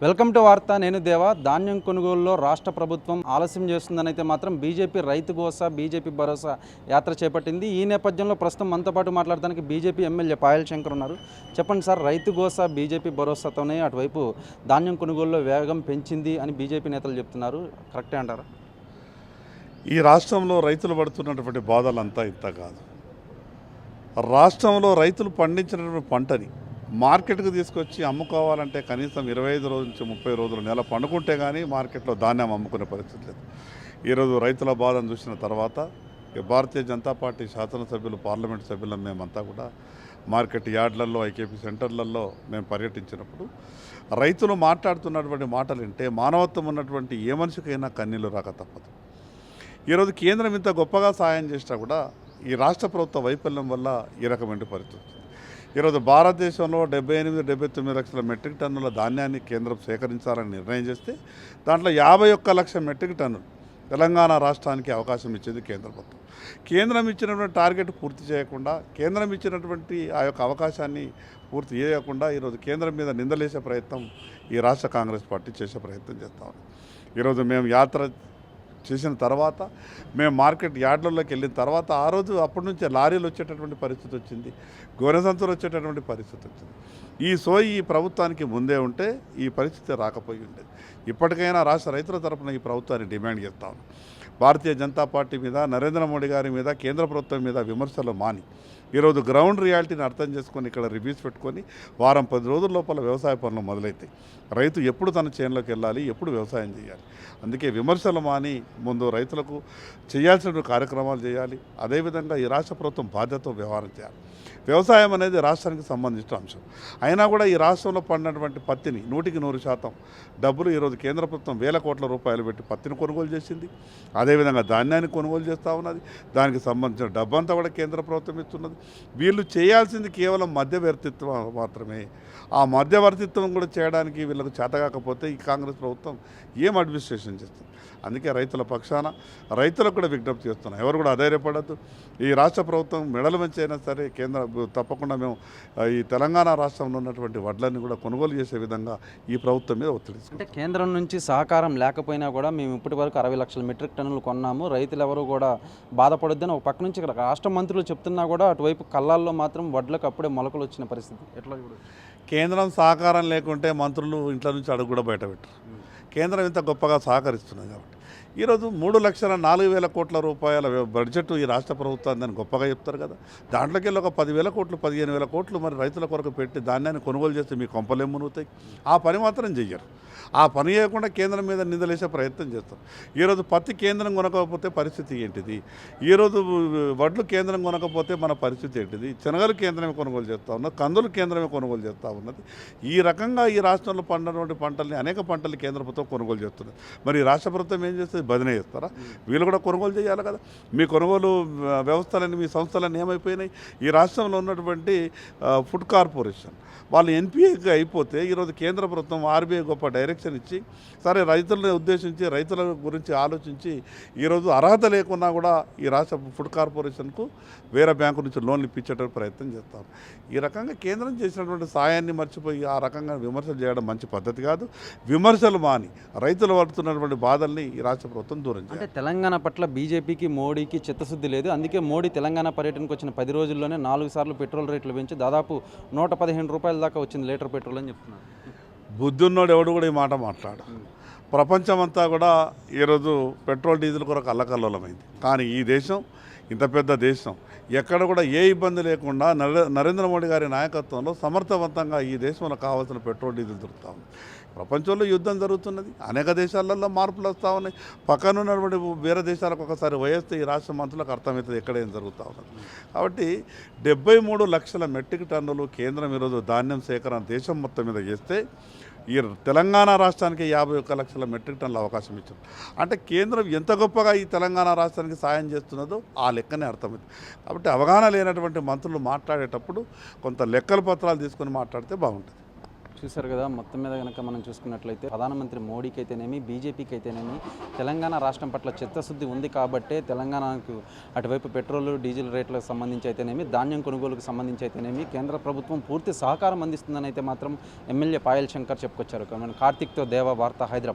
Welcome to వార్త. నేను దేవా. ధాన్యం కొనుగోలులో రాష్ట్ర ప్రభుత్వం ఆలస్యం చేస్తుందనైతే మాత్రం బీజేపీ రైతు గోసా బీజేపీ భరోసా యాత్ర చేపట్టింది. ఈ నేపథ్యంలో ప్రస్తుతం మనతో పాటు మాట్లాడడానికి బీజేపీ ఎమ్మెల్యే పాయల్ శంకర్ ఉన్నారు. చెప్పండి సార్, రైతు గోసా బీజేపీ భరోసాతోనే అటువైపు ధాన్యం కొనుగోలులో వేగం పెంచింది అని బీజేపీ నేతలు చెప్తున్నారు. కరెక్టే అంటారా? ఈ రాష్ట్రంలో రైతులు పడుతున్నటువంటి బాధలంతా ఇంత కాదు. రాష్ట్రంలో రైతులు పండించినటువంటి పంటని మార్కెట్కు తీసుకొచ్చి అమ్ముకోవాలంటే కనీసం 25 రోజుల నుంచి 30 రోజులు నెల పండుకుంటే కానీ మార్కెట్లో ధాన్యం అమ్ముకునే పరిస్థితి లేదు. ఈరోజు రైతుల బాధను చూసిన తర్వాత భారతీయ జనతా పార్టీ శాసనసభ్యులు, పార్లమెంట్ సభ్యులు మేమంతా కూడా మార్కెట్ యార్డ్లలో, ఐకేపీ సెంటర్లలో మేము పర్యటించినప్పుడు రైతులు మాట్లాడుతున్నటువంటి మాటలు వింటే మానవత్వం ఉన్నటువంటి ఏ మనిషికైనా కన్నీళ్లు రాక తప్పదు. ఈరోజు కేంద్రం ఇంత గొప్పగా సాయం చేసినా కూడా ఈ రాష్ట్ర ప్రభుత్వ వైఫల్యం వల్ల ఈ రకమైన పరిస్థితి. ఈరోజు భారతదేశంలో 78-79 లక్షల మెట్రిక్ టన్నుల ధాన్యాన్ని కేంద్రం సేకరించాలని నిర్ణయం చేస్తే దాంట్లో 51 లక్షల మెట్రిక్ టన్నులు తెలంగాణ రాష్ట్రానికి అవకాశం ఇచ్చింది కేంద్ర ప్రభుత్వం. కేంద్రం ఇచ్చినటువంటి టార్గెట్ పూర్తి చేయకుండా, కేంద్రం ఇచ్చినటువంటి ఆ యొక్క అవకాశాన్ని పూర్తి చేయకుండా ఈరోజు కేంద్రం మీద నిందలేసే ప్రయత్నం ఈ రాష్ట్ర కాంగ్రెస్ పార్టీ చేసే ప్రయత్నం చేస్తా ఉంది. ఈరోజు మేము యాత్ర చేసిన తర్వాత, మేము మార్కెట్ యార్డ్లలోకి వెళ్ళిన తర్వాత ఆ రోజు అప్పటి నుంచే లారీలు వచ్చేటటువంటి పరిస్థితి వచ్చింది, గోనెసంతులు వచ్చేటటువంటి పరిస్థితి వచ్చింది. ఈ ప్రభుత్వానికి ముందే ఉంటే ఈ పరిస్థితి రాకపోయి ఉండేది. ఇప్పటికైనా రాష్ట్ర రైతుల తరఫున ఈ ప్రభుత్వాన్ని డిమాండ్ చేస్తా ఉన్నాం. భారతీయ జనతా పార్టీ మీద, నరేంద్ర మోడీ గారి మీద, కేంద్ర ప్రభుత్వం మీద విమర్శలు మాని ఈరోజు గ్రౌండ్ రియాలిటీని అర్థం చేసుకొని ఇక్కడ రివ్యూస్ పెట్టుకొని వారం 10 రోజుల లోపల వ్యవసాయ పనులు మొదలవుతాయి. రైతు ఎప్పుడు తన చేనులోకి వెళ్ళాలి, ఎప్పుడు వ్యవసాయం చేయాలి. అందుకే విమర్శలు మాని ముందు రైతులకు చేయాల్సిన కార్యక్రమాలు చేయాలి. అదేవిధంగా ఈ రాష్ట్ర ప్రభుత్వం బాధ్యతతో వ్యవహారం చేయాలి. వ్యవసాయం అనేది రాష్ట్రానికి సంబంధించిన అంశం. అయినా కూడా ఈ రాష్ట్రంలో పండినటువంటి పత్తిని 100% డబ్బులు ఈరోజు కేంద్ర ప్రభుత్వం వేల కోట్ల రూపాయలు పెట్టి పత్తిని కొనుగోలు చేసింది. అదేవిధంగా ధాన్యాన్ని కొనుగోలు చేస్తూ ఉన్నది. దానికి సంబంధించిన డబ్బంతా కూడా కేంద్ర ప్రభుత్వం ఇస్తున్నది. వీళ్ళు చేయాల్సింది కేవలం మధ్యవర్తిత్వం మాత్రమే. ఆ మధ్యవర్తిత్వం కూడా చేయడానికి వీళ్ళకు చేతగాకపోతే ఈ కాంగ్రెస్ ప్రభుత్వం ఏం అడ్మినిస్ట్రేషన్ చేస్తుంది? అందుకే రైతుల పక్షాన రైతులకు కూడా విజ్ఞప్తి చేస్తున్నాం. ఎవరు కూడా అధైర్యపడద్దు. ఈ రాష్ట్ర ప్రభుత్వం మెడల మంచి అయినా సరే తప్పకుండా మేము ఈ తెలంగాణ రాష్ట్రంలో ఉన్నటువంటి వడ్లన్నీ కూడా కొనుగోలు చేసే విధంగా ఈ ప్రభుత్వం మీద ఒత్తిడి. అంటే కేంద్రం నుంచి సహకారం లేకపోయినా కూడా మేము ఇప్పటి వరకు 60 లక్షల మెట్రిక్ టన్నులు కొన్నాము, రైతులు ఎవరు కూడా బాధపడొద్దని ఒక పక్క నుంచి ఇక్కడ రాష్ట్ర మంత్రులు చెప్తున్నా కూడా అటువైపు కళ్ళాల్లో మాత్రం వడ్లకు అప్పుడే మొలకలు వచ్చిన పరిస్థితి. ఎట్లా చూడదు? కేంద్రం సహకారం లేకుంటే మంత్రులు ఇంట్లో నుంచి అడుగు కూడా బయట పెట్టరు. కేంద్రం ఇంత గొప్పగా సహకరిస్తున్నది కాబట్టి ఈరోజు 3,04,000 కోట్ల రూపాయల బడ్జెట్ ఈ రాష్ట్ర ప్రభుత్వాన్ని అని గొప్పగా చెప్తారు కదా. దాంట్లోకి వెళ్ళి ఒక 10,000 కోట్లు, 15,000 కోట్లు మరి రైతుల కొరకు పెట్టి ధాన్యాన్ని కొనుగోలు చేస్తే మీ కొంపలేం మునుగుతాయి. ఆ పని మాత్రం చెయ్యరు. ఆ పని చేయకుండా కేంద్రం మీద నిందలేసే ప్రయత్నం చేస్తారు. ఈరోజు పత్తి కేంద్రం కొనకపోతే పరిస్థితి ఏంటిది? ఈరోజు వడ్లు కేంద్రం కొనకపోతే మన పరిస్థితి ఏంటిది? శనగలు కేంద్రమే కొనుగోలు చేస్తూ ఉన్నది, కందులు కేంద్రమే కొనుగోలు చేస్తూ ఉన్నది. ఈ రకంగా ఈ రాష్ట్రంలో పండినటువంటి పంటల్ని, అనేక పంటలు కేంద్ర ప్రభుత్వం కొనుగోలు చేస్తున్నది. మరి ఈ రాష్ట్ర ప్రభుత్వం ఏం చేస్తుంది? బదిలీ చేస్తారా? వీళ్ళు కూడా కొనుగోలు చేయాలి కదా. మీ కొనుగోలు వ్యవస్థలన్నీ, మీ సంస్థలన్నీ ఏమైపోయినాయి? ఈ రాష్ట్రంలో ఉన్నటువంటి ఫుడ్ కార్పొరేషన్ వాళ్ళు ఎన్పిఏగా అయిపోతే ఈరోజు కేంద్ర ప్రభుత్వం, ఆర్బీఐ గొప్ప డైరెక్షన్ ఇచ్చి సరే రైతులను ఉద్దేశించి, రైతుల గురించి ఆలోచించి ఈరోజు అర్హత లేకున్నా కూడా ఈ రాష్ట్ర ఫుడ్ కార్పొరేషన్కు వేరే బ్యాంకు నుంచి లోన్లు ఇప్పించేటప్పుడు ప్రయత్నం చేస్తారు. ఈ రకంగా కేంద్రం చేసినటువంటి సాయాన్ని మర్చిపోయి ఆ రకంగా విమర్శలు చేయడం మంచి పద్ధతి కాదు. విమర్శలు మాని రైతులు పడుతున్నటువంటి బాధల్ని ఈ రాష్ట్ర ప్రభుత్వం దూరం చేయాలి. అంటే తెలంగాణ పట్ల బీజేపీకి, మోడీకి చిత్తశుద్ధి లేదు. అందుకే మోడీ తెలంగాణ పర్యటనకు వచ్చిన 10 రోజుల్లోనే 4 సార్లు పెట్రోల్ రేట్లు పెంచి దాదాపు 115 రూపాయల దాకా వచ్చింది లీటర్ పెట్రోల్ అని చెప్తున్నారు. బుద్ధి ఉన్నోడు ఎవడు కూడా ఈ మాట మాట్లాడు. ప్రపంచమంతా కూడా ఈరోజు పెట్రోల్, డీజిల్ కొరకు అల్లకల్లోలమైంది. కానీ ఈ దేశం, ఇంత పెద్ద దేశం, ఎక్కడ కూడా ఏ ఇబ్బంది లేకుండా నరేంద్ర మోడీ గారి నాయకత్వంలో సమర్థవంతంగా ఈ దేశంలో కావాల్సిన పెట్రోల్, డీజిల్ దొరుకుతూ ఉంది. ప్రపంచంలో యుద్ధం జరుగుతున్నది, అనేక దేశాలలో మార్పులు వస్తూ ఉన్నాయి. పక్కన ఉన్నటువంటి వేరే దేశాలకు ఒకసారి వయేస్తే ఈ రాష్ట్ర మంత్రులకు అర్థమవుతుంది ఎక్కడ ఏం జరుగుతూ ఉన్నది. కాబట్టి 73 లక్షల మెట్రిక్ టన్నులు కేంద్రం ఈరోజు ధాన్యం సేకరణ దేశం మొత్తం మీద చేస్తే ఈ తెలంగాణ రాష్ట్రానికి 51 లక్షల మెట్రిక్ టన్నుల అవకాశం ఇచ్చారు. అంటే కేంద్రం ఎంత గొప్పగా ఈ తెలంగాణ రాష్ట్రానికి సాయం చేస్తున్నదో ఆ లెక్కనే అర్థమైంది. కాబట్టి అవగాహన లేనటువంటి మంత్రులు మాట్లాడేటప్పుడు కొంత లెక్కల పత్రాలు తీసుకొని మాట్లాడితే బాగుంటుంది. చూశారు కదా, మొత్తం మీద కనుక మనం చూసుకున్నట్లయితే ప్రధానమంత్రి మోడీకి అయితేనేమి, బీజేపీకి అయితేనేమి తెలంగాణ రాష్ట్రం పట్ల చిత్తశుద్ధి ఉంది కాబట్టే తెలంగాణకు అటువైపు పెట్రోల్ డీజిల్ రేట్లకు సంబంధించి అయితేనేమి, ధాన్యం కొనుగోలుకు సంబంధించి అయితేనేమి కేంద్ర ప్రభుత్వం పూర్తి సహకారం అందిస్తుందని అయితే మాత్రం ఎమ్మెల్యే పాయల్ శంకర్ చెప్పుకొచ్చారు. కార్తీక్తో దేవ వార్త, హైదరాబాద్.